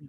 We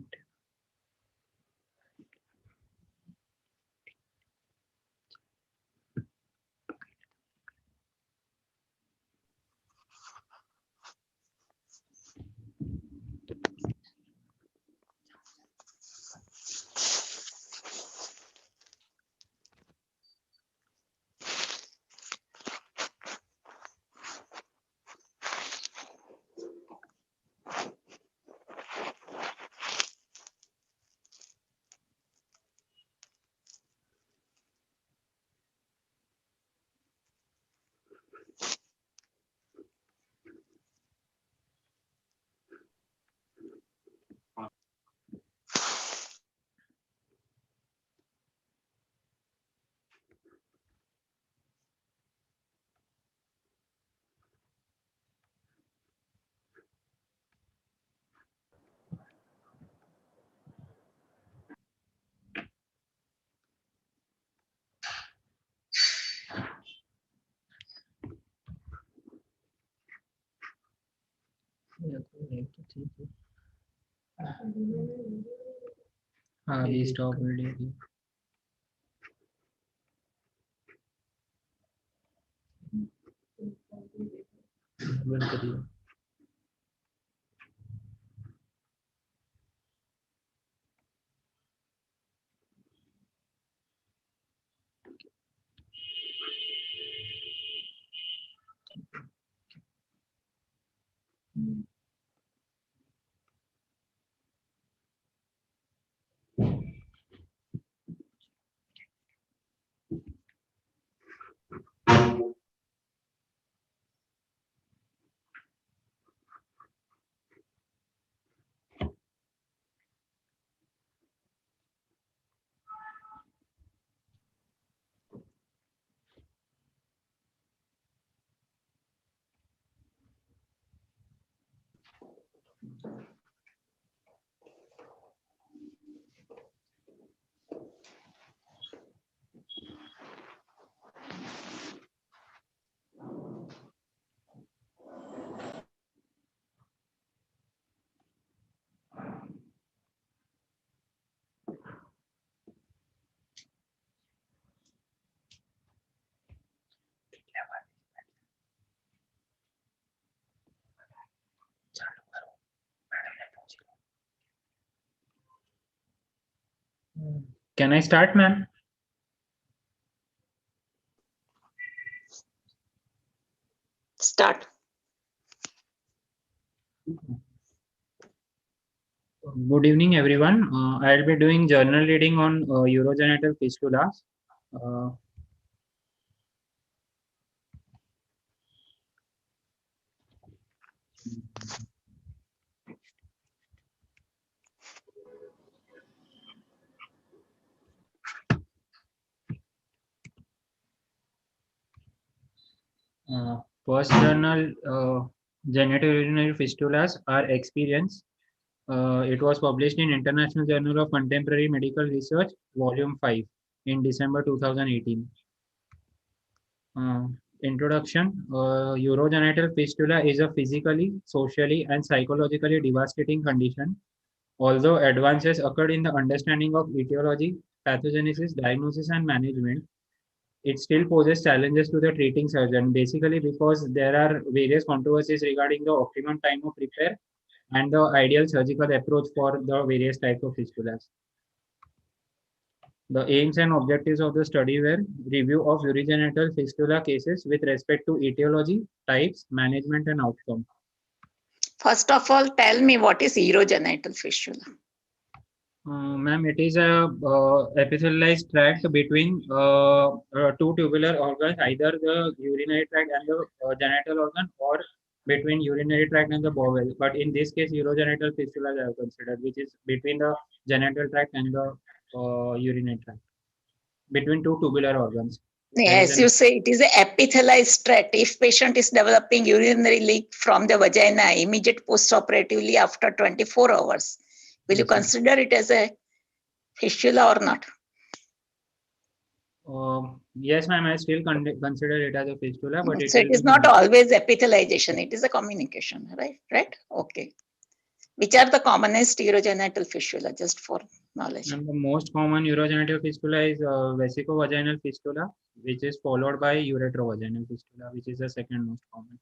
stop video. बंद करिए. Can I start, ma'am? Start. Good evening, everyone. I'll be doing journal reading on urogenital fistulas. First journal, genitourinary fistulas are experience. It was published in International Journal of Contemporary Medical Research, Volume 5, in December 2018. Introduction. Urogenital fistula is a physically, socially, and psychologically devastating condition. Although advances occurred in the understanding of etiology, pathogenesis, diagnosis, and management, it still poses challenges to the treating surgeon, basically because there are various controversies regarding the optimum time of repair and the ideal surgical approach for the various types of fistulas. The aims and objectives of the study were review of urogenital fistula cases with respect to etiology, types, management, and outcome. First of all, tell me what is urogenital fistula? Ma'am, it is a epithelialized tract between two tubular organs, either the urinary tract and the genital organ, or between urinary tract and the bowel. But in this case, urogenital fistulas are considered, which is between the genital tract and the urinary tract, between two tubular organs. Yes, you say it is an epithelialized tract. If patient is developing urinary leak from the vagina immediate postoperatively after 24 hours, will you consider it as a fistula or not? Yes, ma'am, I still consider it as a fistula, but so it is not always epithelialization. It is a communication, right? Okay. Which are the commonest urogenital fistula, just for knowledge? And the most common urogenital fistula is vesicovaginal fistula, which is followed by uretrovaginal fistula, which is the second most common.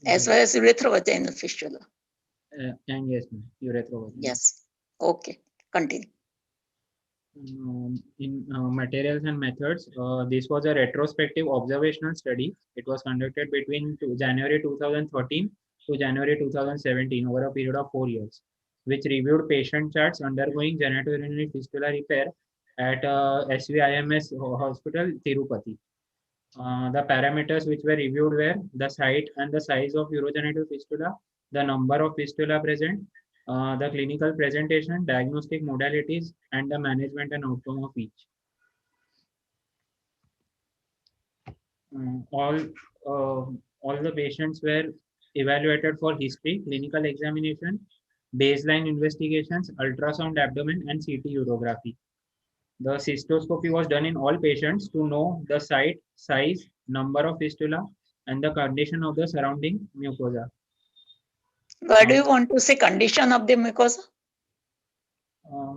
As well as urethrovaginal fistula. And yes, uretrovaginal. Yes. Okay. Continue. In materials and methods, this was a retrospective observational study. It was conducted between January 2013 to January 2017 over a period of 4 years, which reviewed patient charts undergoing genitourinary fistula repair at SVIMS Hospital, Tirupati. The parameters which were reviewed were the site and the size of urogenital fistula, the number of fistula present, the clinical presentation, diagnostic modalities, and the management and outcome of each. All the patients were evaluated for history, clinical examination, baseline investigations, ultrasound abdomen, and CT urography. The cystoscopy was done in all patients to know the site, size, number of fistula, and the condition of the surrounding mucosa. What do you want to say? Condition of the mucosa?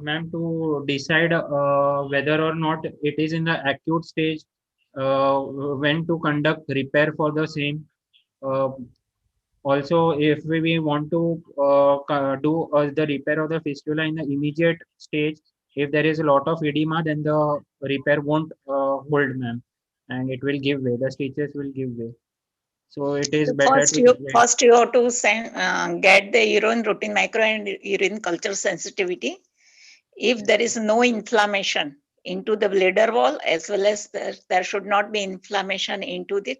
Ma'am, to decide whether or not it is in the acute stage, when to conduct repair for the same. Also, if we want to do the repair of the fistula in the immediate stage, if there is a lot of edema, then the repair won't hold, ma'am, and it will give way. The stitches will give way. So it is better to first you have to get the urine routine micro and urine culture sensitivity. If there is no inflammation into the bladder wall, as well as there should not be inflammation into the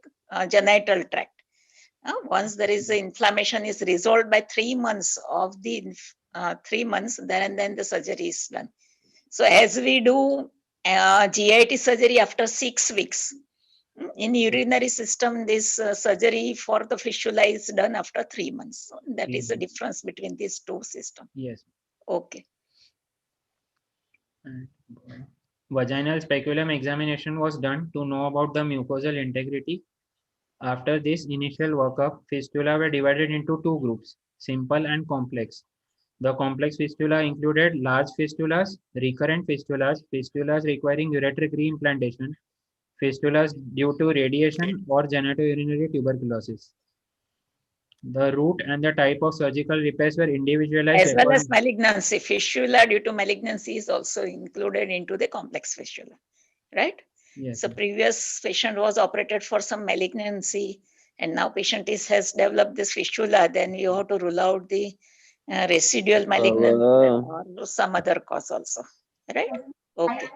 genital tract. Once there is inflammation is resolved by 3 months of the 3 months, then the surgery is done. So as we do GIT surgery after 6 weeks, in urinary system, this surgery for the fistula is done after 3 months. So that is the difference between these two systems. Yes. Okay. Vaginal speculum examination was done to know about the mucosal integrity. After this initial workup, fistula were divided into two groups, simple and complex. The complex fistula included large fistulas, recurrent fistulas, fistulas requiring ureteric reimplantation, fistulas due to radiation or genitourinary tuberculosis. The route and the type of surgical repairs were individualized. As well as malignancy. Fistula due to malignancy is also included into the complex fistula, right? Yes. So previous patient was operated for some malignancy, and now patient has developed this fistula, then you have to rule out the residual malignancy or some other cause also, right? Okay.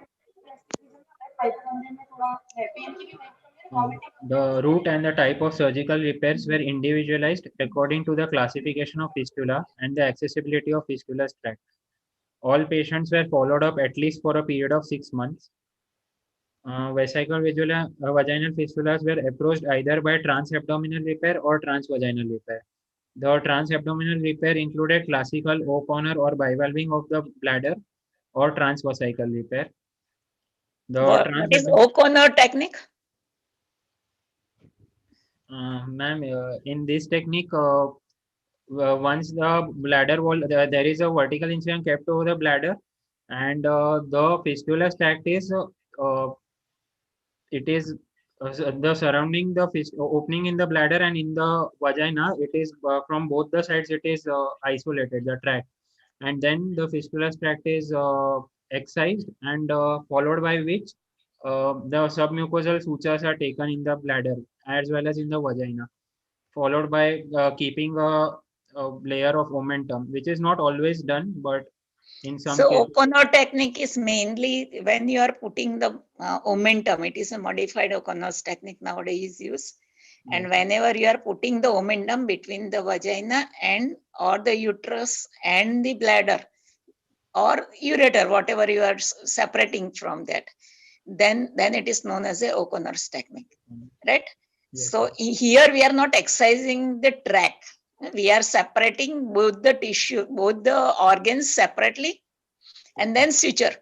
The route and the type of surgical repairs were individualized according to the classification of fistula and the accessibility of fistula's tract. All patients were followed up at least for a period of 6 months. Vaginal fistulas were approached either by transabdominal repair or transvaginal repair. The transabdominal repair included classical O-corner or bivalving of the bladder or transvesical repair. What is O'Connor technique? Ma'am, in this technique, once the bladder wall, there is a vertical incision kept over the bladder, and the fistula tract is it is the surrounding the opening in the bladder and in the vagina. It is from both the sides. It is isolated, the tract, and then the fistula tract is excised, and followed by which the submucosal sutures are taken in the bladder as well as in the vagina, followed by keeping a layer of omentum, which is not always done, but in some so cases. O'Connor technique is mainly when you are putting the omentum. It is a modified O'Connor's technique nowadays used. And whenever you are putting the omentum between the vagina and or the uterus and the bladder or ureter, whatever you are separating from that, then it is known as a O'Connor's technique, right? Yes. So here we are not excising the tract. We are separating both the tissue, both the organs separately, and then suture.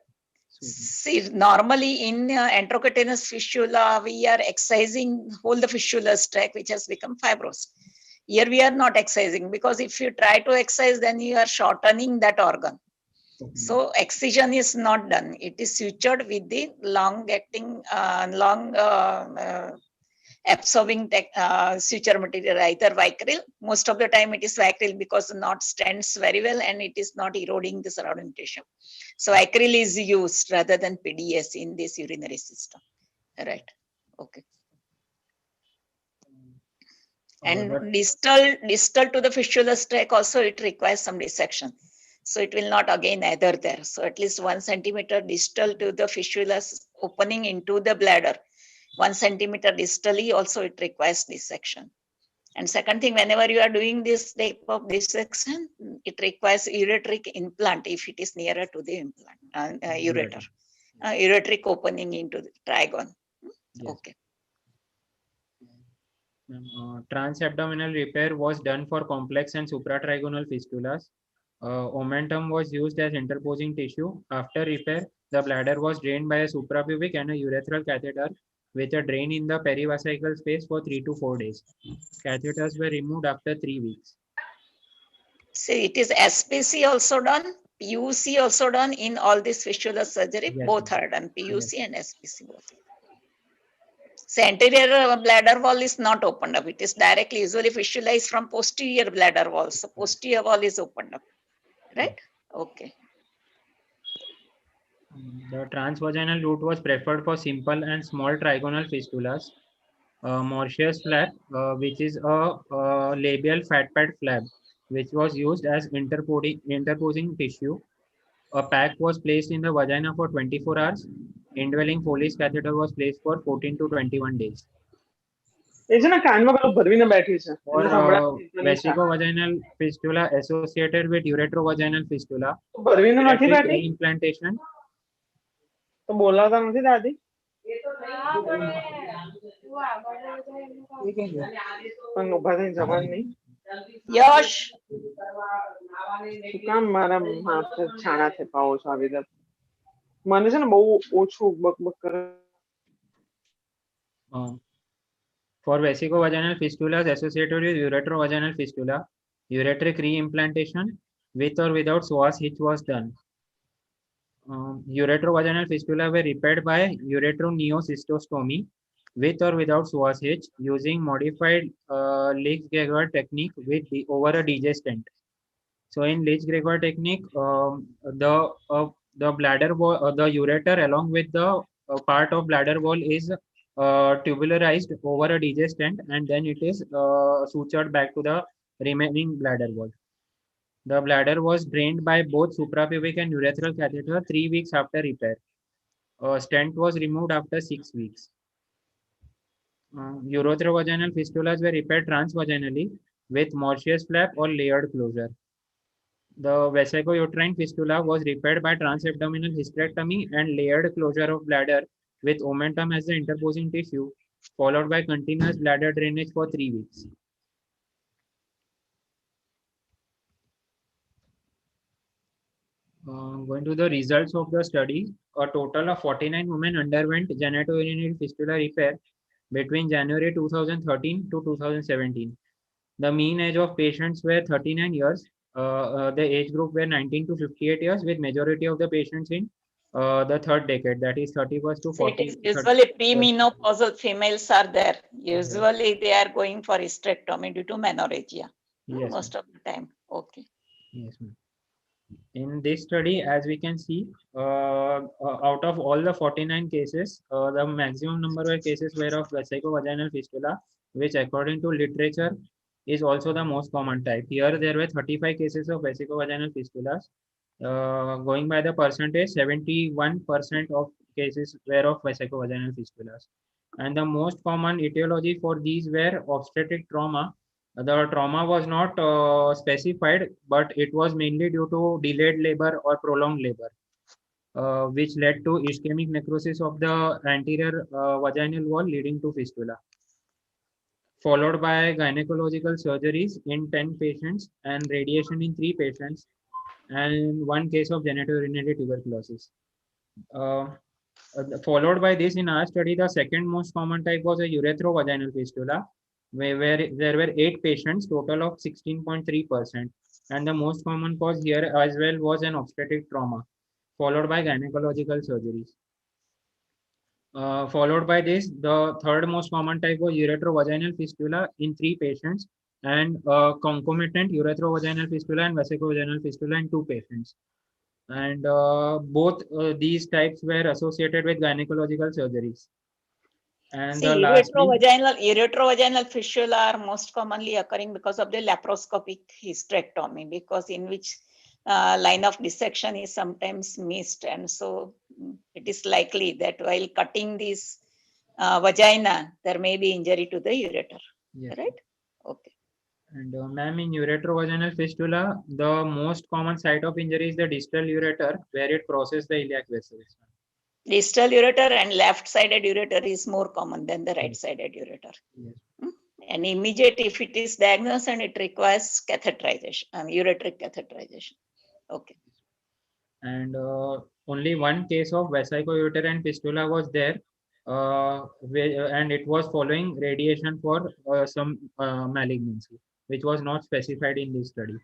See, normally in enterocutaneous fistula, we are excising whole the fistula tract, which has become fibrous. Here we are not excising, because if you try to excise, then you are shortening that organ. So excision is not done. It is sutured with the long-acting, absorbing suture material, either Vicryl. Most of the time it is Vicryl, because the knot stands very well and it is not eroding the surrounding tissue. So Vicryl is used rather than PDS in this urinary system. Right. Okay. And distal to the fistula tract also, it requires some dissection. So it will not again adhere there. So at least 1 centimeter distal to the fistula opening into the bladder. 1 centimeter distally also it requires dissection. And second thing, whenever you are doing this type of dissection, it requires ureteric implant if it is nearer to the implant, ureter. Ureteric opening into the trigon. Yes. Okay. Transabdominal repair was done for complex and supratrigonal fistulas. Omentum was used as interposing tissue. After repair, the bladder was drained by a suprapubic and a urethral catheter with a drain in the perivesical space for 3 to 4 days. Catheters were removed after 3 weeks. See, it is SPC also done, PUC also done in all this fistula surgery. Yes, both are done, PUC and SPC both. So anterior bladder wall is not opened up. It is directly, usually fistula is from posterior bladder wall. So posterior wall is opened up, right? Okay. The transvaginal route was preferred for simple and small trigonal fistulas. Mortius flap, which is a labial fat pad flap, which was used as interposing tissue. A pack was placed in the vagina for 24 hours. Indwelling Foley's catheter was placed for 14 to 21 days. For vesicovaginal fistula associated with uretrovaginal fistula, implantation. तो बोला था मुझे दादी पण उभा नाही जमान नाही यश કામ મારા હાથ છાણા છે પાઉસ આવી જત મને છે ને બહુ ઓછું બક કરે For vesicovaginal fistulas associated with uretrovaginal fistula, ureteric reimplantation with or without psoas hitch was done. Uretrovaginal fistula were repaired by uretroneocystostomy with or without psoas hitch using modified Leach-Gregoire technique with over a DJ stent. So in Leach-Gregoire technique, the bladder wall, the ureter along with the part of bladder wall is tubularized over a DJ stent, and then it is sutured back to the remaining bladder wall. The bladder was drained by both suprapubic and urethral catheter 3 weeks after repair. A stent was removed after 6 weeks. Uretrovaginal fistulas were repaired transvaginally with Mortius flap or layered closure. The vesicouterine fistula was repaired by transabdominal hysterectomy and layered closure of bladder with omentum as the interposing tissue, followed by continuous bladder drainage for 3 weeks. Going to the results of the study, a total of 49 women underwent genitourinary fistula repair between January 2013 to 2017. The mean age of patients were 39 years. The age group were 19 to 58 years, with majority of the patients in the third decade, that is 31st to 40. Usually premenopausal females are there. Usually they are going for hysterectomy due to menorrhagia. Yes, most of the time. Okay. Yes, ma'am. In this study, as we can see, out of all the 49 cases, the maximum number of cases were of vesicovaginal fistula, which according to literature is also the most common type. Here there were 35 cases of vesicovaginal fistulas. Going by the percentage, 71% of cases were of vesicovaginal fistulas. And the most common etiology for these were obstetric trauma. The trauma was not specified, but it was mainly due to delayed labor or prolonged labor, which led to ischemic necrosis of the anterior vaginal wall leading to fistula, followed by gynecological surgeries in 10 patients and radiation in 3 patients, and 1 case of genitourinary tuberculosis. Followed by this, in our study, the second most common type was a uretrovaginal fistula, where there were 8 patients, total of 16.3%. And the most common cause here as well was an obstetric trauma, followed by gynecological surgeries. Followed by this, the third most common type was uretrovaginal fistula in 3 patients, and concomitant uretrovaginal fistula and vesicovaginal fistula in 2 patients. And both these types were associated with gynecological surgeries. And See, lastly, uretrovaginal fistula are most commonly occurring because of the laparoscopic hysterectomy, because in which line of dissection is sometimes missed. And so it is likely that while cutting this vagina, there may be injury to the ureter, yes. right? Okay. And ma'am, in uretrovaginal fistula, the most common site of injury is the distal ureter, where it crosses the iliac vessels. Distal ureter and left-sided ureter is more common than the right-sided ureter. Yes. And immediate, if it is diagnosed, and it requires catheterization, ureteric catheterization. Okay. And only one case of vesicouterine fistula was there, and it was following radiation for some malignancy, which was not specified in this study.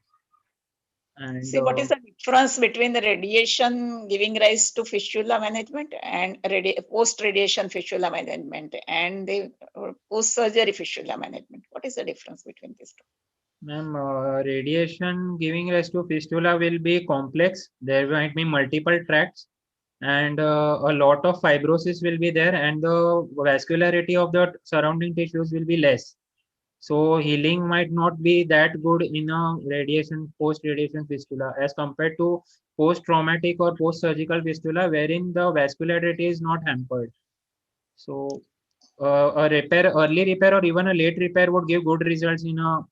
And See, what is the difference between the radiation giving rise to fistula management and post-radiation fistula management and the post-surgery fistula management? What is the difference between these two? ma'am, radiation giving rise to fistula will be complex. There might be multiple tracts, and a lot of fibrosis will be there, and the vascularity of the surrounding tissues will be less. So healing might not be that good in a radiation post-radiation fistula as compared to post-traumatic or post-surgical fistula, wherein the vascularity is not hampered. So a repair, early repair or even a late repair would give good results in a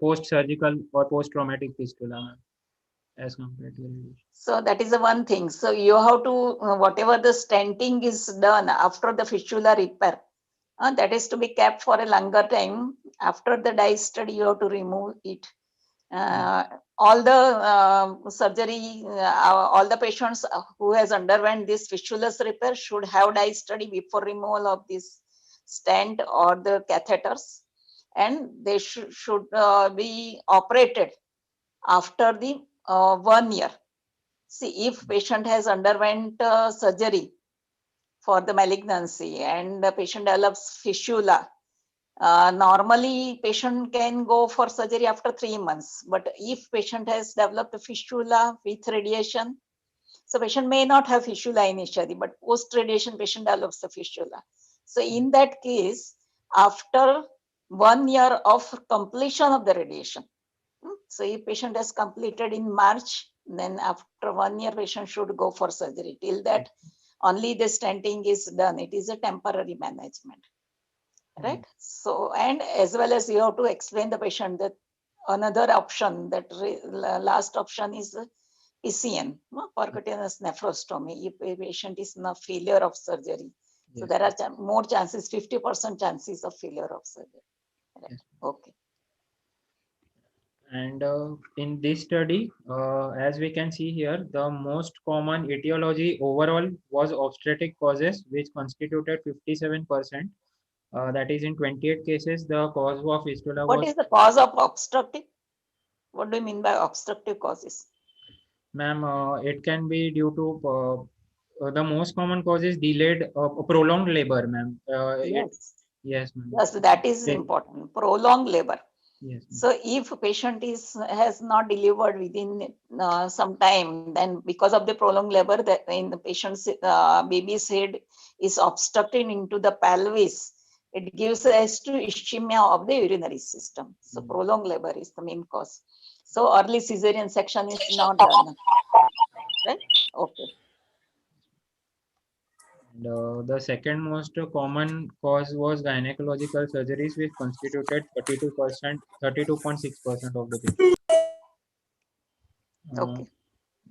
post-surgical or post-traumatic fistula as compared to radiation. So that is the one thing. So you have to, whatever the stenting is done after the fistula repair, that is to be kept for a longer time. After the dye study, you have to remove it. All the surgery, all the patients who has underwent this fistulous repair should have dye study before removal of this stent or the catheters, and they should be operated after the 1 year. See, if patient has underwent surgery for the malignancy and the patient develops fistula, normally patient can go for surgery after 3 months. But if patient has developed a fistula with radiation, so patient may not have fistula initially, but post radiation patient develops the fistula. So in that case, after 1 year of completion of the radiation, so if patient has completed in March, then after 1 year, patient should go for surgery. Till that, only the stenting is done. It is a temporary management, right? So, and as well as you have to explain the patient that another option, that last option is PCN, percutaneous nephrostomy, if a patient is in a failure of surgery. So there are more chances, 50% chances of failure of surgery. Right? Yes. Okay. And in this study, as we can see here, the most common etiology overall was obstetric causes, which constituted 57%. That is, in 28 cases, the cause of fistula What was. is the cause of obstructive? What do you mean by obstructive causes? Ma'am, it can be due to the most common cause is delayed, prolonged labor, ma'am. Yes. Yes, ma'am. Yes, that is important. Prolonged labor. Yes. So if a patient has not delivered within some time, then because of the prolonged labor, that in the patient's baby's head is obstructed into the pelvis, it gives rise to ischemia of the urinary system. So prolonged labor is the main cause. So early cesarean section is not done. Right? Okay. And the second most common cause was gynecological surgeries, which constituted 32.6% of the patients. Okay.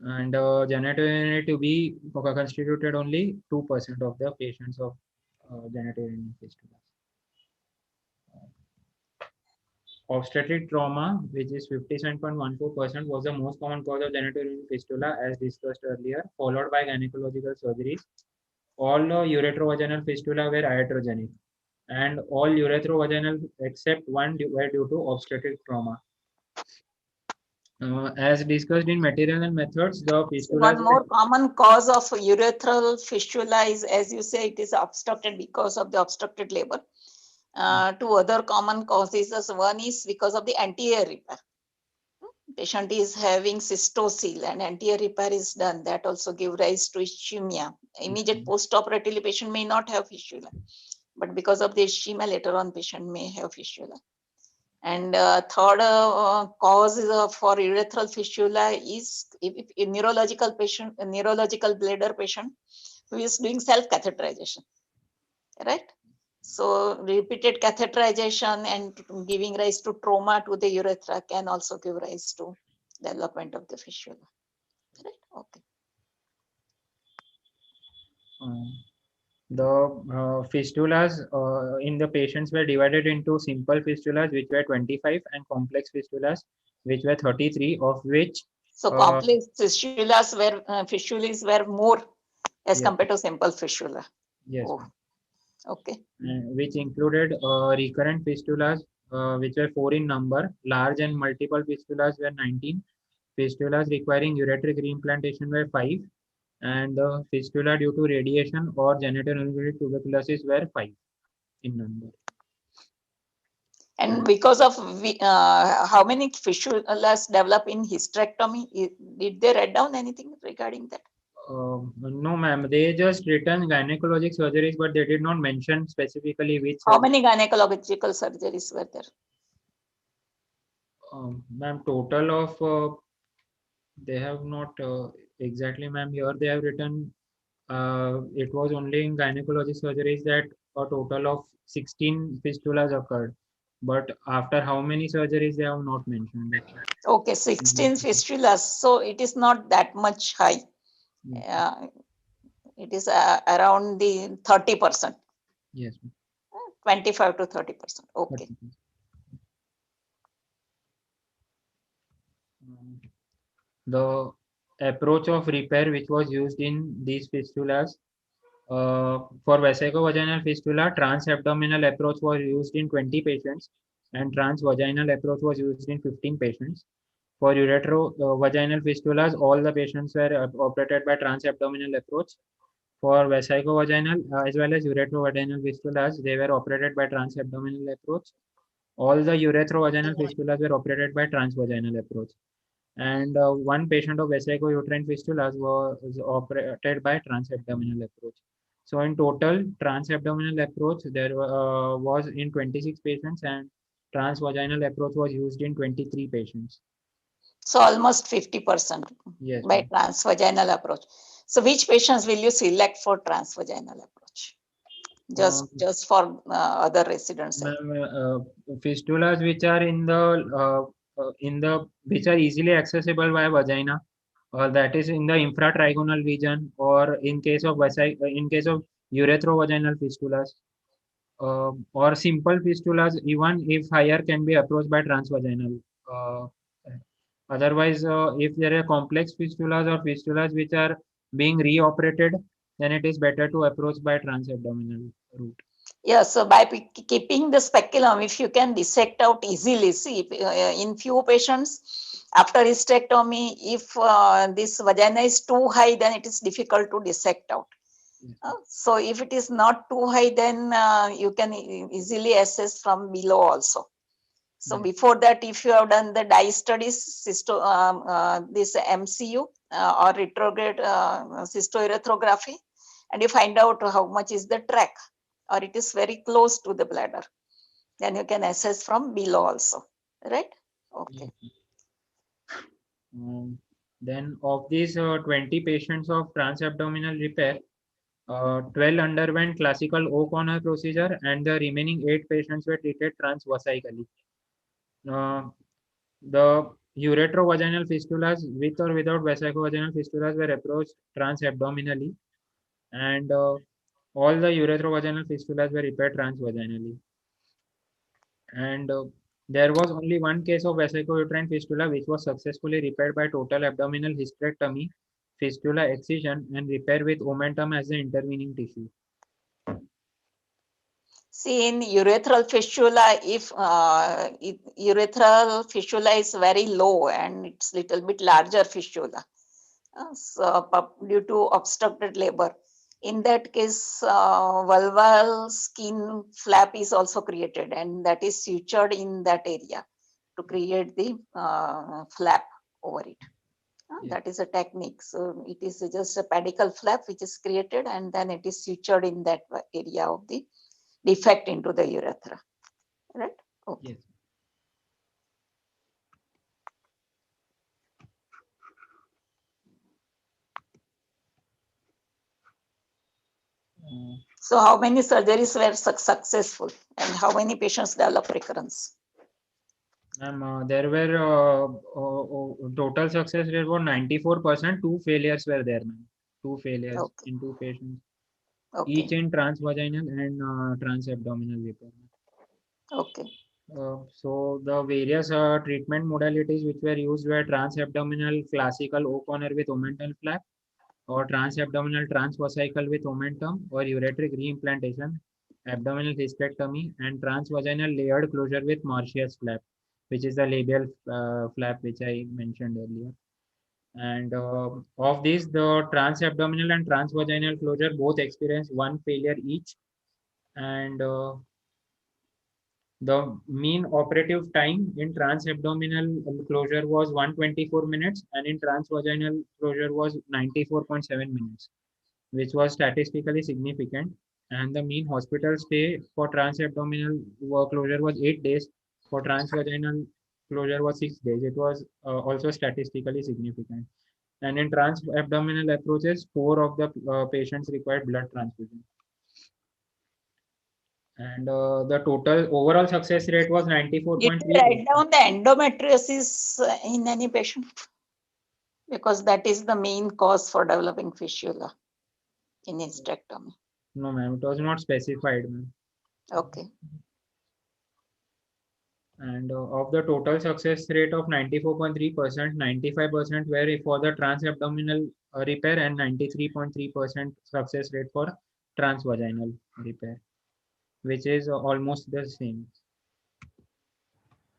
And genitourinary to be constituted only 2% of the patients of genitourinary fistula. Obstetric trauma, which is 57.14%, was the most common cause of genitourinary fistula, as discussed earlier, followed by gynecological surgeries. All uretrovaginal fistula were iatrogenic. and all urethrovaginal except one were due to obstetric trauma. As discussed in material and methods, the So fistulas one were more common cause of urethral fistula is, as you say, it is obstructed because of the obstructed labor. Two other common causes. One is because of the anterior repair. Patient is having cystocele and anterior repair is done. That also give rise to ischemia. Immediate post-operatively, patient may not have fistula, but because of the ischemia, later on patient may have fistula. And third cause for urethral fistula is if a neurological patient, a neurological bladder patient who is doing self-catheterization, right? So repeated catheterization and giving rise to trauma to the urethra can also give rise to development of the fistula, right? Okay. the fistulas in the patients were divided into simple fistulas, which were 25, and complex fistulas, which were 33, of which So uh, complex fistulas were more as yes, compared to simple fistula. yes, Oh, okay. which included recurrent fistulas, which were 4 in number. Large and multiple fistulas were 19. Fistulas requiring ureteric reimplantation were 5, and the fistula due to radiation or genitourinary tuberculosis were 5 in number. And because of how many fistulas develop in hysterectomy, did they write down anything regarding that? No, ma'am. They just written gynecologic surgeries, but they did not mention specifically which How surgery. many gynecological surgeries were there? Ma'am, total of they have not exactly, ma'am. Here they have written it was only in gynecologic surgeries that a total of 16 fistulas occurred. But after how many surgeries they have not mentioned. Okay, 16 fistulas. So it is not that much high. Yes, It is around the 30%, yes, 25 to 30%. Okay. ma'am. The approach of repair which was used in these fistulas for vesicovaginal fistula, transabdominal approach was used in 20 patients and transvaginal approach was used in 15 patients. For uretrovaginal fistulas, all the patients were operated by transabdominal approach. For vesicovaginal as well as uretrovaginal fistulas, they were operated by transabdominal approach. All the uretrovaginal fistulas were operated by transvaginal approach. And one patient of vesicouterine fistulas was operated by transabdominal approach. So in total, transabdominal approach there was in 26 patients and transvaginal approach was used in 23 patients. So almost 50% Yes, by ma'am. transvaginal approach. So which patients will you select for transvaginal approach? Just for other residents, I think. Ma'am, fistulas which are in the which are easily accessible by vagina, that is in the infratrigonal region, or in case of uretrovaginal fistulas, or simple fistulas, even if higher, can be approached by transvaginal. Uh, Otherwise, if there are complex fistulas or fistulas which are being reoperated, then it is better to approach by transabdominal route. Yeah, so by keeping the speculum, if you can dissect out easily, see, in few patients after hysterectomy, if this vagina is too high, then it is difficult to dissect out. So if it is not too high, then you can easily assess from below also. So before that, if you have done the dye studies, this MCU or retrograde cystourethropy, and you find out how much is the track, or it is very close to the bladder, then you can assess from below also, right? Okay. Then of these 20 patients of transabdominal repair, 12 underwent classical O'Connor procedure and the remaining 8 patients were treated transvasically. Uh, the uretrovaginal fistulas with or without vesicovaginal fistulas were approached transabdominally, and all the uretrovaginal fistulas were repaired transvaginally. And there was only one case of vesicouterine fistula which was successfully repaired by total abdominal hysterectomy, fistula excision, and repair with omentum as the intervening tissue. See, in urethral fistula, if urethral fistula is very low and it's little bit larger fistula, due to obstructed labor, in that case, vulval skin flap is also created, and that is sutured in that area to create the flap over it. Yes. That is a technique. So it is just a pedicle flap which is created, and then it is sutured in that area of the defect into the urethra, right? Okay. Yes. So how many surgeries were successful, and how many patients developed recurrence? There were total success rate was 94%. Two failures were there, ma'am. Two failures Okay. in two patients, Okay. each in transvaginal and transabdominal repair. Okay. So the various treatment modalities which were used were transabdominal classical O'Connor with omental flap, or transabdominal transvesical with omentum, or ureteric reimplantation, abdominal hysterectomy, and transvaginal layered closure with Marcius flap, which is the labial flap which I mentioned earlier. And of these, the transabdominal and transvaginal closure both experienced one failure each, and the mean operative time in transabdominal closure was 124 minutes, and in transvaginal closure was 94.7 minutes, which was statistically significant. And the mean hospital stay for transabdominal closure was 8 days. For transvaginal closure was 6 days. It was also statistically significant. And in transabdominal approaches, 4 of the patients required blood transfusion. And the total overall success rate was Did you 94.3%. write down the endometriosis in any patient? Because that is the main cause for developing fistula in hysterectomy. No, ma'am, it was not specified, ma'am. Okay. And of the total success rate of 94.3%, 95% were for the transabdominal repair, and 93.3% success rate for transvaginal repair, which is almost the same.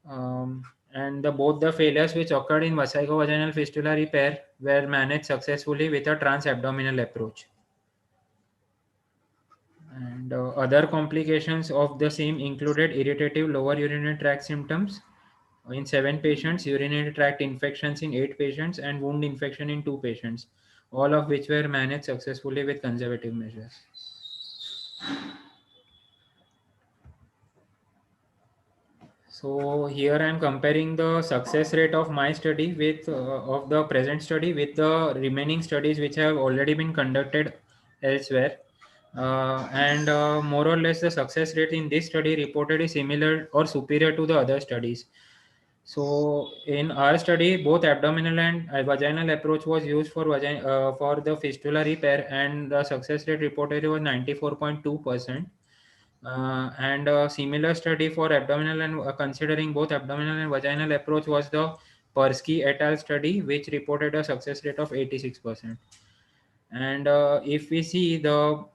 And both the failures which occurred in vesicovaginal fistula repair were managed successfully with a transabdominal approach. And other complications of the same included irritative lower urinary tract symptoms in 7 patients, urinary tract infections in 8 patients, and wound infection in 2 patients, all of which were managed successfully with conservative measures. So here I am comparing the success rate of my study with of the present study with the remaining studies which have already been conducted elsewhere. And more or less the success rate in this study reported is similar or superior to the other studies. So in our study, both abdominal and vaginal approach was used for for the fistula repair, and the success rate reported was 94.2%. And a similar study for abdominal and considering both abdominal and vaginal approach was the Persky et al. Study, which reported a success rate of 86%. And if we see the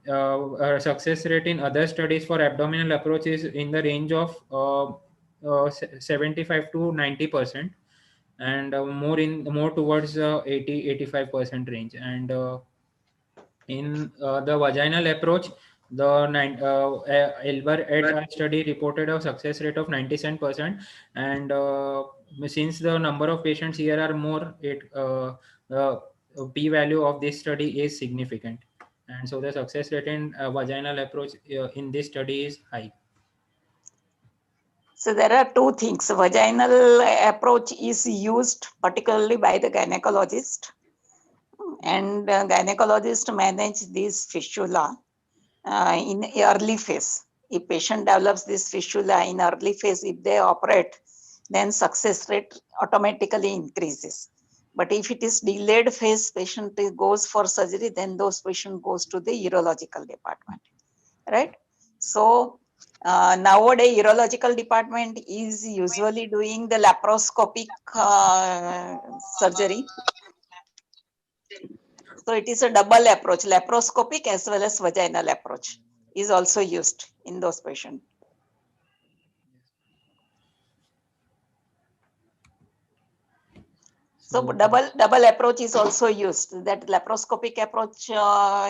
success rate in other studies for abdominal approach is in the range of 75 to 90%, and more towards 80-85% range. And in the vaginal approach, the Elber et al. Study reported a success rate of 97%, and since the number of patients here are more, the p-value of this study is significant, and so the success rate in vaginal approach in this study is high. So there are two things. Vaginal approach is used particularly by the gynecologist, and gynecologist manage this fistula in early phase. If patient develops this fistula in early phase, if they operate, then success rate automatically increases. But if it is delayed phase, patient goes for surgery, then those patient goes to the urological department, right? So nowadays, urological department is usually doing the laparoscopic surgery. So it is a double approach, laparoscopic as well as vaginal approach is also used in those patients. So double approach is also used. That laparoscopic approach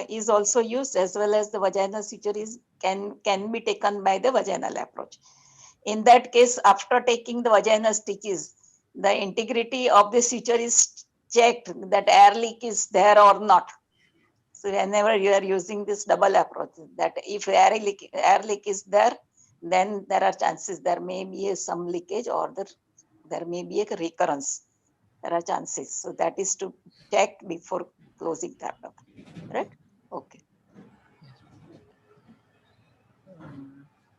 is also used, as well as the vaginal suture can be taken by the vaginal approach. In that case, after taking the vaginal stitches, the integrity of the suture is checked, that air leak is there or not. So whenever you are using this double approach, that if air leak is there, then there are chances there may be some leakage, or there may be a recurrence. There are chances. So that is to check before closing the abdomen, right? Okay.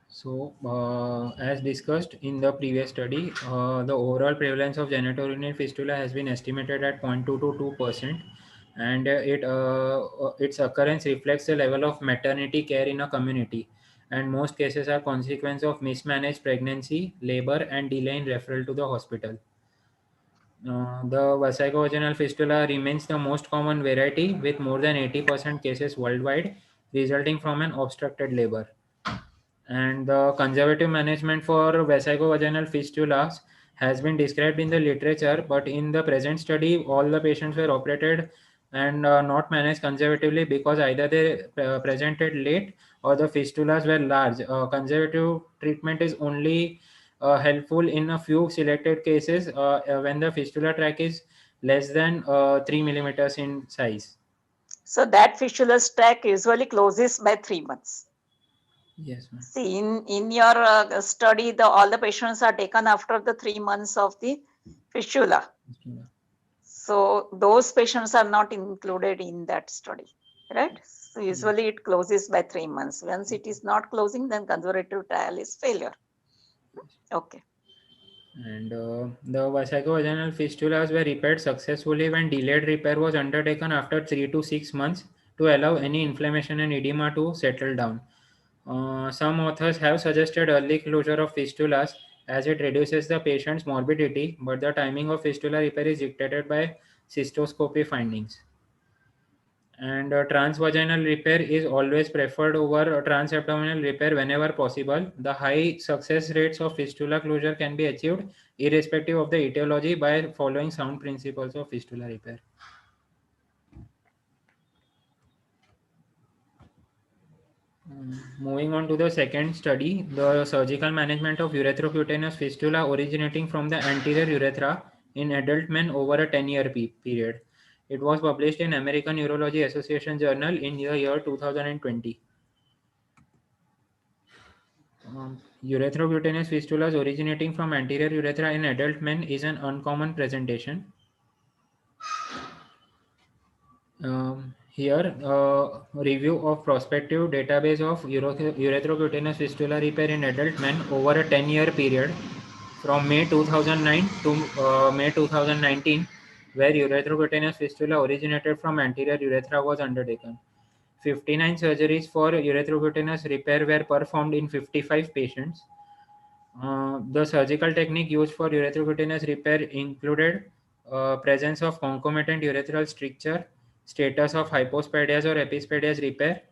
So, as discussed in the previous study, the overall prevalence of genitourinary fistula has been estimated at 0.2 to 2%, and its occurrence reflects the level of maternity care in a community, and most cases are consequence of mismanaged pregnancy, labor, and delay in referral to the hospital. The vesicovaginal fistula remains the most common variety, with more than 80% cases worldwide resulting from an obstructed labor. And the conservative management for vesicovaginal fistulas has been described in the literature, but in the present study, all the patients were operated and not managed conservatively because either they presented late or the fistulas were large. Conservative treatment is only helpful in a few selected cases when the fistula tract is less than 3 millimeters in size. So that fistula tract usually closes by 3 months. Yes, ma'am. See, in your study, all the patients are taken after the 3 months of the fistula. So those patients are not included in that study, right? So usually it closes by 3 months. Once it is not closing, then conservative trial is failure. Okay. And the vesicovaginal fistulas were repaired successfully when delayed repair was undertaken after 3 to 6 months to allow any inflammation and edema to settle down. Some authors have suggested early closure of fistulas as it reduces the patient's morbidity, but the timing of fistula repair is dictated by cystoscopy findings. And transvaginal repair is always preferred over transabdominal repair whenever possible. The high success rates of fistula closure can be achieved irrespective of the etiology by following sound principles of fistula repair. Moving on to the second study, the surgical management of urethroputaneous fistula originating from the anterior urethra in adult men over a 10-year period. It was published in American Urology Association Journal in the year 2020. Urethroputaneous fistulas originating from anterior urethra in adult men is an uncommon presentation. Here, review of prospective database of urethroputaneous fistula repair in adult men over a 10-year period from May 2009 to May 2019, where urethroputaneous fistula originated from anterior urethra was undertaken. 59 surgeries for urethroputaneous repair were performed in 55 patients. The surgical technique used for urethroputaneous repair included presence of concomitant urethral stricture, status of hypospadias or epispadias repair,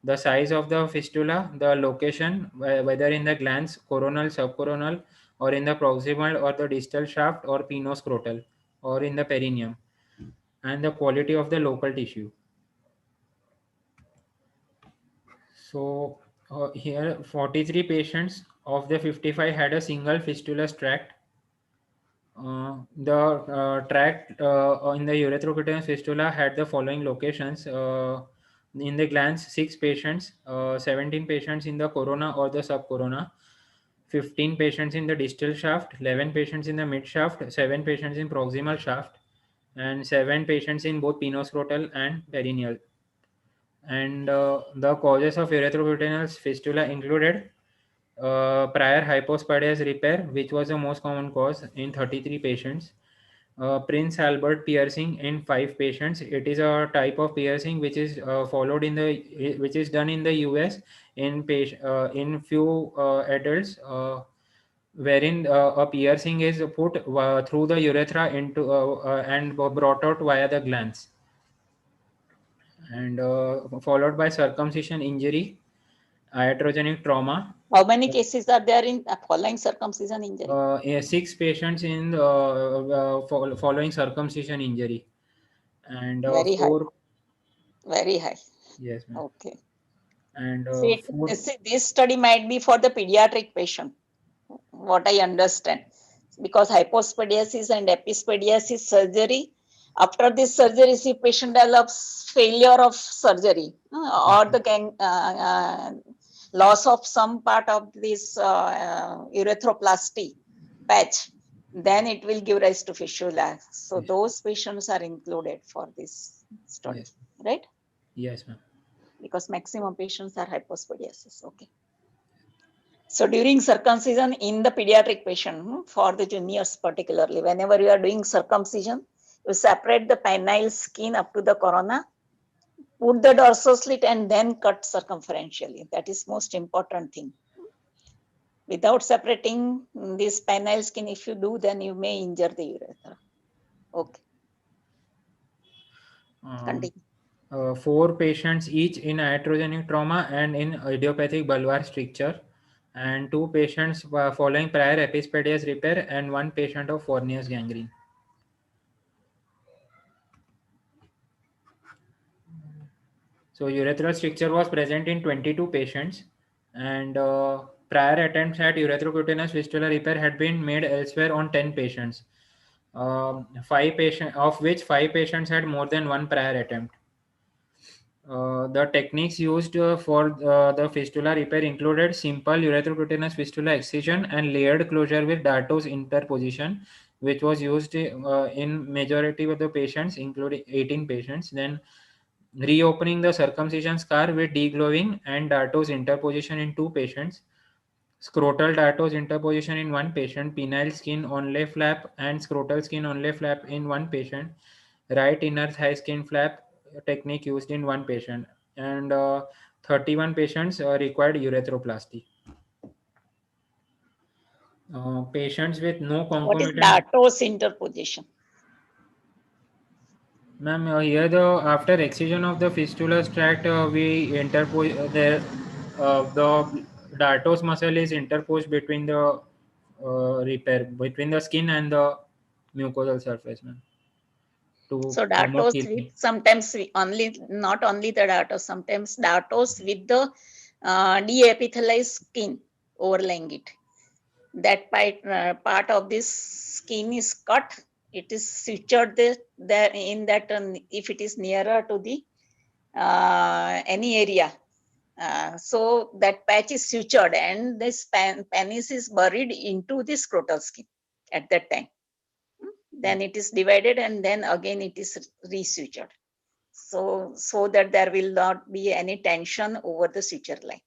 the size of the fistula, the location, whether in the glans, coronal, subcoronal, or in the proximal or the distal shaft or penoscrotal, or in the perineum, and the quality of the local tissue. So here 43 patients of the 55 had a single fistulous tract. The tract in the urethroputaneous fistula had the following locations. In the glans, 6 patients, 17 patients in the corona or the subcorona, 15 patients in the distal shaft, 11 patients in the mid shaft, 7 patients in proximal shaft, and 7 patients in both penoscrotal and perineal. And the causes of urethroputaneous fistula included prior hypospadias repair, which was the most common cause in 33 patients. Prince Albert piercing in 5 patients. It is a type of piercing which is which is done in the US in few adults, wherein a piercing is put through the urethra into and brought out via the glands, and followed by circumcision injury, iatrogenic trauma. How many cases are there in following circumcision injury? 6 patients in the following circumcision injury, and Very high, 4. very high. Yes, ma'am. Okay. And See, 4. this study might be for the pediatric patient, what I understand, because hypospadiasis and epispadiasis surgery. After this surgery, see, patient develops failure of surgery or the loss of some part of this urethroplasty patch, then it will give rise to fistula. So Yes. those patients are included for this study, Yes. right? Yes, ma'am. Because maximum patients are hypospadiasis. Okay. So during circumcision in the pediatric patient, for the juniors particularly, whenever you are doing circumcision, you separate the penile skin up to the corona, put the dorsal slit and then cut circumferentially. That is most important thing. Without separating this penile skin, if you do, then you may injure the urethra. Okay, continue. 4 patients each in iatrogenic trauma and in idiopathic bulbar stricture, and 2 patients following prior epispadias repair, and 1 patient of Fournier's gangrene. So urethral stricture was present in 22 patients, and prior attempts at urethrocuteneous fistula repair had been made elsewhere on 10 patients. 5 patients, of which 5 patients had more than one prior attempt. The techniques used for the fistula repair included simple urethrocuteneous fistula excision and layered closure with Dartow's interposition, which was used in majority of the patients, including 18 patients. Then reopening the circumcision scar with degloving and Dartow's interposition in 2 patients. Scrotal Dartow's interposition in 1 patient, penile skin onlay flap and scrotal skin onlay flap in 1 patient, right inner thigh skin flap technique used in 1 patient, and 31 patients required urethroplasty. Patients with no What is concomitant. Dartow's interposition? Ma'am, here after excision of the fistulous tract, we interpose the dartos muscle is interposed between the repair between the skin and the mucosal surface, ma'am, to So promote dartos with healing. sometimes only, not only the dartos, sometimes dartos with the deepithelialized skin overlaying it. That part of this skin is cut. It is sutured there in that if it is nearer to the any area. So that patch is sutured and this penis is buried into the scrotal skin at that time. Then it is divided and then again it is resutured. So that there will not be any tension over the suture line.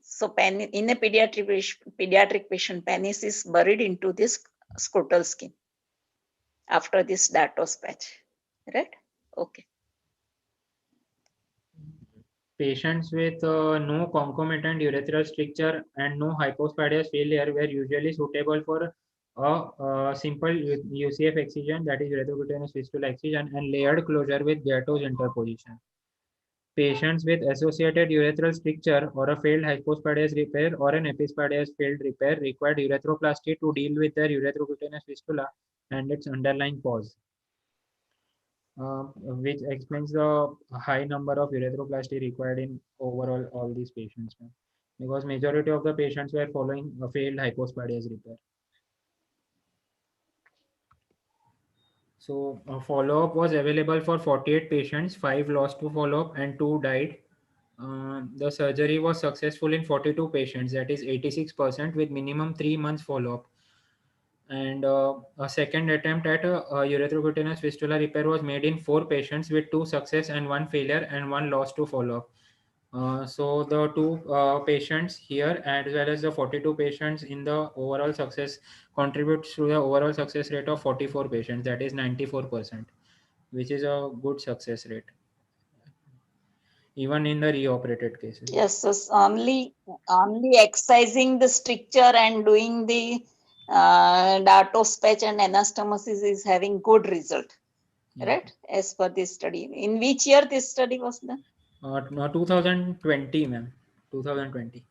So in a pediatric patient, penis is buried into this scrotal skin after this Dartos patch, right? Okay. Patients with no concomitant urethral stricture and no hypospadias failure were usually suitable for a simple UCF excision, that is urethrocuteneous fistula excision, and layered closure with Gatto's interposition. Patients with associated urethral stricture or a failed hypospadias repair or an epispadias failed repair required urethroplasty to deal with their urethrocuteneous fistula and its underlying cause, which explains the high number of urethroplasty required in overall all these patients, because majority of the patients were following a failed hypospadias repair. So follow-up was available for 48 patients, 5 lost to follow-up and 2 died. The surgery was successful in 42 patients, that is 86%, with minimum 3 months follow-up. And a second attempt at a urethrocuteneous fistula repair was made in 4 patients with 2 success and 1 failure and 1 loss to follow-up. So the 2 patients here as well as the 42 patients in the overall success contributes to the overall success rate of 44 patients, that is 94%, which is a good success rate even in the reoperated cases. Yes, so only excising the stricture and doing the Dartos patch and anastomosis is having good result, Yeah. right? As per this study. In which year this study was done? 2020, ma'am. 2020.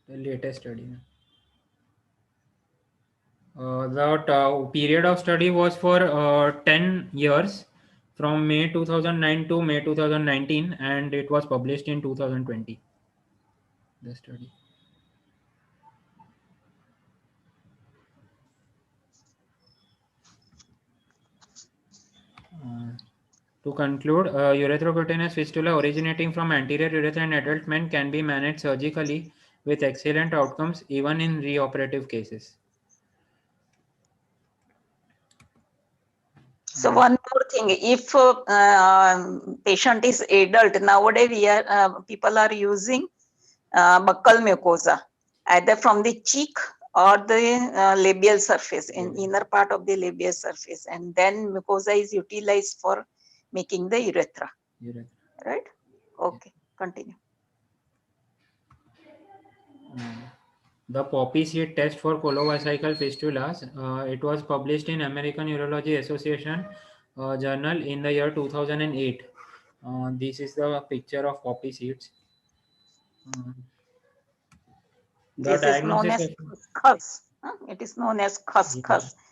The latest study. The period of study was for 10 years from May 2009 to May 2019, and it was published in 2020. The study. To conclude, urethroperitoneous fistula originating from anterior urethra in adult men can be managed surgically with excellent outcomes even in reoperative cases. So one more thing, if patient is adult, nowadays people are using buccal mucosa, either from the cheek or the labial surface, in inner part of the labial surface, and then mucosa is utilized for making the urethra. Right? Okay, continue. The poppy seed test for colovacical fistulas, it was published in American Urology Association journal in the year 2008. This is the picture of poppy seeds. The This is known diagnosis as of Khas. It is known as Khas.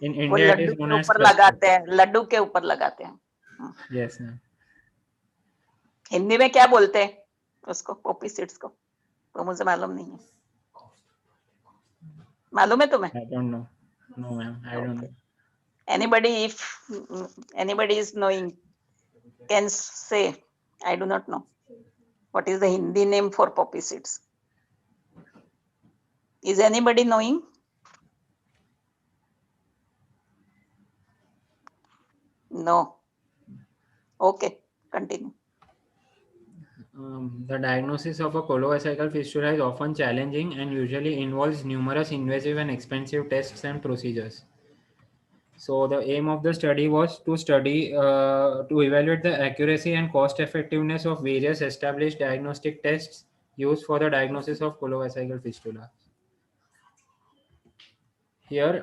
in वो India it Laddu is known के as ऊपर custard. लगाते हैं, लड्डू के ऊपर लगाते हैं. Yes, ma'am. Hindi में क्या बोलते हैं उसको, पोपी सीड्स को? तो मुझे मालूम नहीं है. मालूम है तुम्हें? I don't know. No, ma'am. I don't know. Anybody, if anybody is knowing, can say. I do not know. What is the Hindi name for poppy seeds? Is anybody knowing? No. Okay, continue. The diagnosis of a colovacical fistula is often challenging and usually involves numerous invasive and expensive tests and procedures. So the aim of the study was to to evaluate the accuracy and cost effectiveness of various established diagnostic tests used for the diagnosis of colovacical fistula. Here,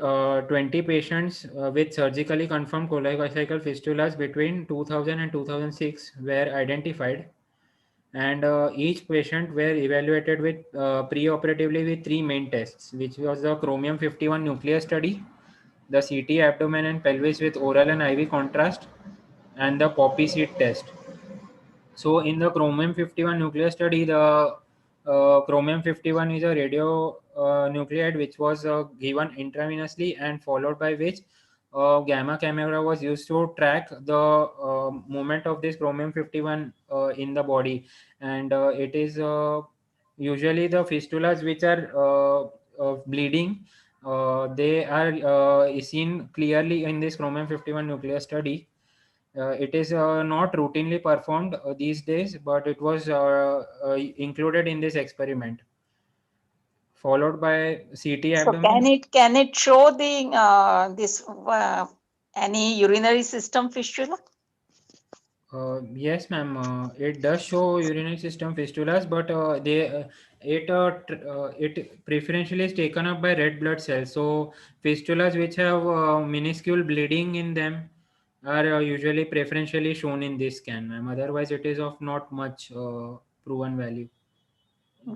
20 patients with surgically confirmed colovacical fistulas between 2000 and 2006 were identified, and each patient were evaluated with preoperatively with three main tests, which was the chromium 51 nuclear study, the CT abdomen and pelvis with oral and IV contrast, and the poppy seed test. So in the chromium 51 nuclear study, the chromium 51 is a radio nuclide which was given intravenously, and followed by which gamma camera was used to track the movement of this chromium 51 in the body. And it is usually the fistulas which are bleeding. They are seen clearly in this chromium 51 nuclear study. It is not routinely performed these days, but it was included in this experiment. Followed by CT So abdomen. can it show the this any urinary system fistula? Yes, ma'am. It does show urinary system fistulas, but it preferentially is taken up by red blood cells. So fistulas which have minuscule bleeding in them are usually preferentially shown in this scan, ma'am. Otherwise, it is of not much proven value.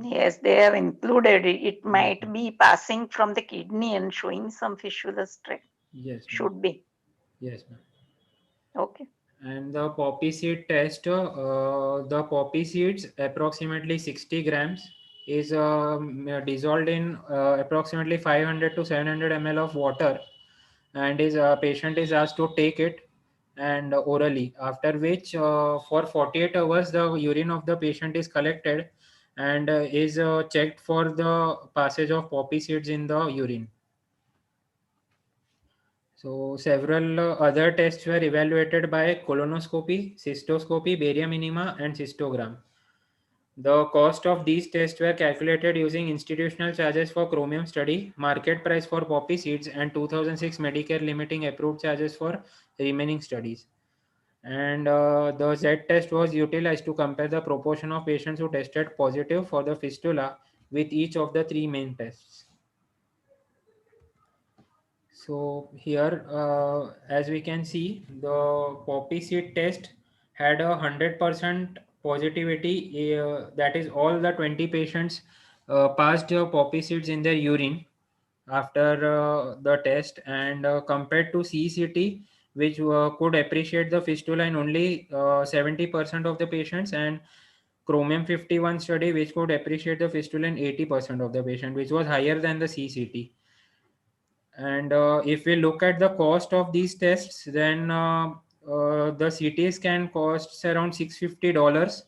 Yes, they have included it. It Yes, might ma'am. be passing from the kidney and showing some fistula tract. Yes, ma'am. Should be. Yes, ma'am. Okay. And the poppy seed test, the poppy seeds approximately 60 grams is dissolved in approximately 500 to 700 ml of water, and is patient is asked to take it and orally, after which for 48 hours the urine of the patient is collected and is checked for the passage of poppy seeds in the urine. So several other tests were evaluated by colonoscopy, cystoscopy, barium enema, and cystogram. The cost of these tests were calculated using institutional charges for chromium study, market price for poppy seeds, and 2006 Medicare limiting approved charges for remaining studies. And the Z test was utilized to compare the proportion of patients who tested positive for the fistula with each of the three main tests. So here, as we can see, the poppy seed test had a 100% positivity, that is all the 20 patients passed poppy seeds in their urine after the test, and compared to CCT, which could appreciate the fistula in only 70% of the patients, and chromium 51 study, which could appreciate the fistula in 80% of the patient, which was higher than the CCT. And if we look at the cost of these tests, then the CT scan costs around $650,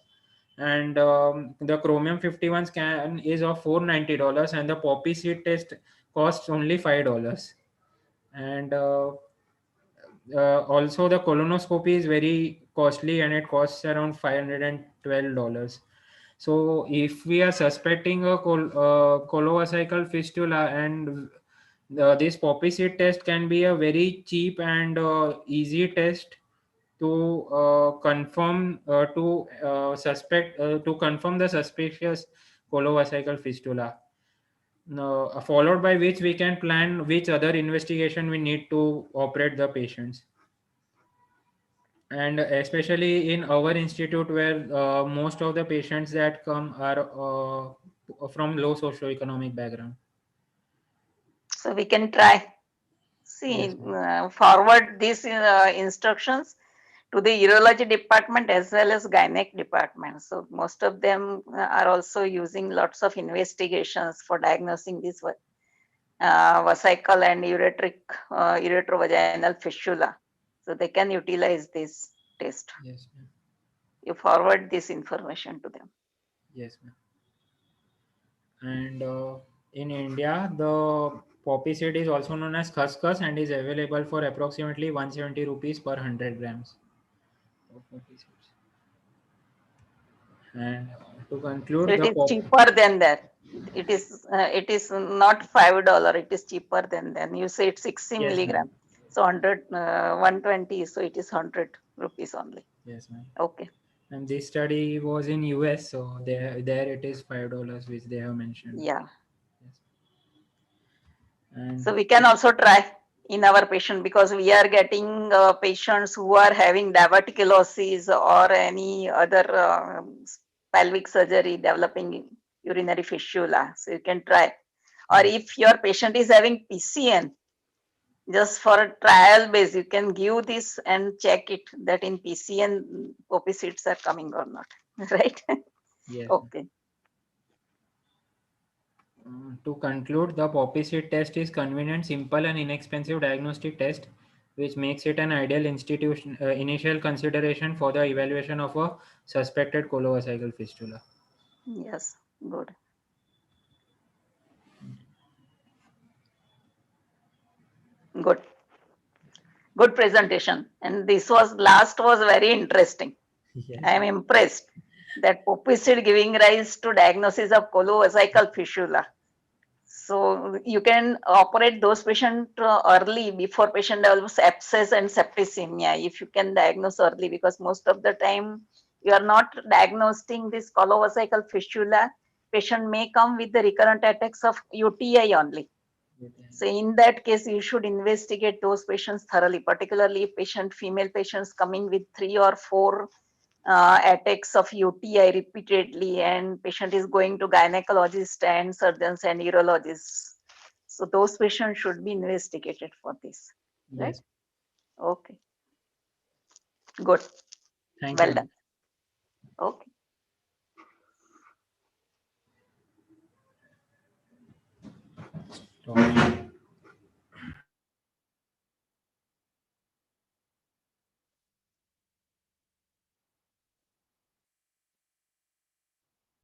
and the chromium 51 scan is of $490, and the poppy seed test costs only $5. And also the colonoscopy is very costly, and it costs around $512. So if we are suspecting a coloacecal fistula, and this poppy seed test can be a very cheap and easy test to confirm to confirm the suspicious coloacecal fistula. Followed by which we can plan which other investigation we need to operate the patients. And especially in our institute, where most of the patients that come are from low socioeconomic background. So we can try. Yes, See, forward these instructions to the urology department as well as gynec department. So most of them are also using lots of investigations for diagnosing this vesical and uretrovaginal fistula. So they can utilize this test. yes, ma'am. You forward this information to them. Yes, ma'am. And in India, the poppy seed is also known as khaskhas and is available for approximately 170 rupees per 100 grams of poppy seeds. And to So conclude, it the is cheaper than that. It is not $5. It is cheaper than that. You say it's 60 yes, ma'am. milligram. So 120. So it is 100 rupees only. Yes, ma'am. Okay. And this study was in US, so there it is $5, which they have mentioned. Yeah. Yes. And So we can also try in our patient, because we are getting patients who are having diverticulosis or any other pelvic surgery developing urinary fistula. So you can try. Or if your patient is having PCN, just for a trial base, you can give this and check it that in PCN poppy seeds are coming or not. Right? yes. Okay. To conclude, the poppy seed test is convenient, simple, and inexpensive diagnostic test, which makes it an ideal initial consideration for the evaluation of a suspected coloacecal fistula. Yes. Good. Good. Good presentation. And this was very interesting. Yes. I am impressed that poppy seed giving rise to diagnosis of coloacecal fistula. So you can operate those patients early before patient develops abscess and septicemia, if you can diagnose early, because most of the time you are not diagnosing this coloacecal fistula. Patient may come with the recurrent attacks of UTI only. So in that case, you should investigate those patients thoroughly, particularly female patients coming with 3 or 4 attacks of UTI repeatedly, and patient is going to gynecologist and surgeons and urologists. So those patients should be investigated for this, right? Yes. Okay, good, Thank well you. done. Okay. Ma'am.